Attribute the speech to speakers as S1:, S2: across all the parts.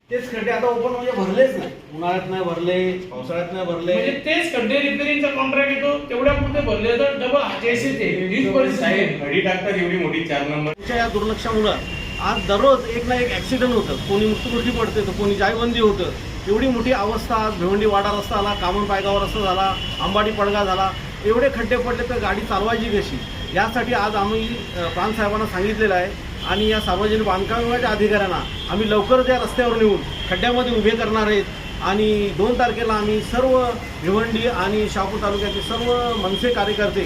S1: तेच खड्डे आता ओपन म्हणजे भरलेच नाही, उन्हाळ्यात नाही भरले, पावसाळ्यात नाही भरले,
S2: म्हणजे तेच खड्डे रिपेअरिंगचा कॉन्ट्रॅक्ट येतो तेवढ्या पुरते भरले तर डबल जेसीच हीच परिस्थिती.
S3: घडी टाकतात एवढी मोठी 4 नंबर.
S1: तुमच्या या दुर्लक्षामुळं आज दररोज एक ना एक ॲक्सिडेंट होतं, कोणी मृत्युमुखी पडते तर कोणी जायबंदी होतं. एवढी मोठी अवस्था आज भिवंडी वाडा रस्ता झाला, कामन पायगाव रस्ता झाला, अंबाडी पडगा झाला, एवढे खड्डे पडले तर गाडी चालवायची कशी. यासाठी आज आम्ही प्रांतसाहेबांना सांगितलेलं आहे आणि या सार्वजनिक बांधकाम विभागाच्या अधिकाऱ्यांना आम्ही लवकरच या रस्त्यावर नेऊन खड्ड्यामध्ये उभे करणार आहेत. आणि 2 तारखेला आम्ही सर्व भिवंडी आणि शहापूर तालुक्यातील सर्व मनसे कार्यकर्ते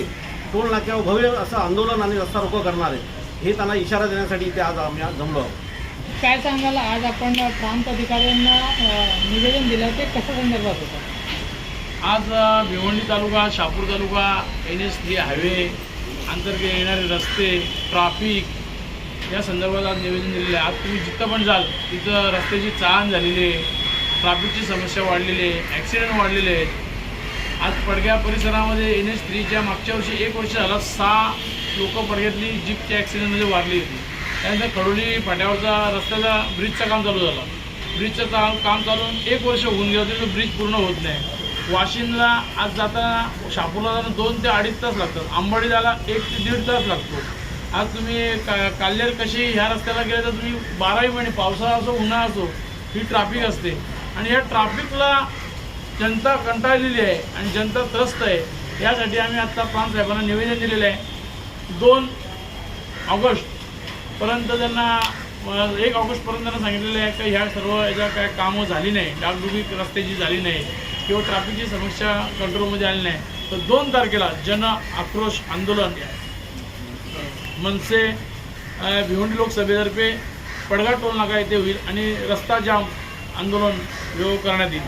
S1: टोल नाक्यावर भव्य असं आंदोलन आणि रस्ता रोको करणार आहेत. हे त्यांना इशारा देण्यासाठी इथे आज आम्ही जमलो आहोत.
S4: काय सांगाल, आज आपण प्रांत अधिकाऱ्यांना निवेदन दिलं ते कशा संदर्भात होतं?
S2: आज भिवंडी तालुका, शहापूर तालुका, NH3 हायवे अंतर्गत येणारे रस्ते, ट्रॅफिक या संदर्भात आज निवेदन दिलेलं आहे. आज तुम्ही जिथं पण जाल तिथं रस्त्याची चाळण झालेली आहे, ट्रॅफिकची समस्या वाढलेली आहे, ॲक्सिडेंट वाढलेले आहेत. आज पडग्या परिसरामध्ये NH3च्या मागच्या वर्षी 1 वर्ष झाला 6 लोक पडग्यातली जीपच्या ॲक्सिडेंटमध्ये वारली होती. त्यानंतर खडोली फाट्यावरचा रस्त्याचा ब्रिजचं काम चालू झालं. ब्रिजचं काम चालून 1 वर्ष होऊन गेलं तरी तो ब्रिज पूर्ण होत नाही. वाशिंदला आज जाताना, शहापूरला जाताना 2 ते 2.5 तास लागतात, अंबाडी जायला 1 ते 1.5 तास लागतो. आज तुम्ही काल्हेर कशी ह्या रस्त्याला गेले तर तुम्ही 12ही महिने, पावसाळा असो उन्हाळा असो, ही ट्रॅफिक असते. आणि या ट्रॅफिकला जनता कंटाळलेली आहे आणि जनता त्रस्त आहे. यासाठी आम्ही आत्ता प्रांत साहेबांना निवेदन दिलेलं आहे. 2 ऑगस्टपर्यंत त्यांना 1 ऑगस्टपर्यंत त्यांना सांगितलेलं आहे की ह्या सर्व याच्या काय कामं झाली नाही, डागडुगी रस्त्याची झाली नाही किंवा ट्रॅफिकची समस्या कंट्रोलमध्ये आली नाही, तर 2 तारखेला जन आक्रोश आंदोलन मनसे भिवंडी लोकसभेतर्फे पडगा टोल नाका येथे होईल आणि रस्ता जाम आंदोलन करण्यात येईल.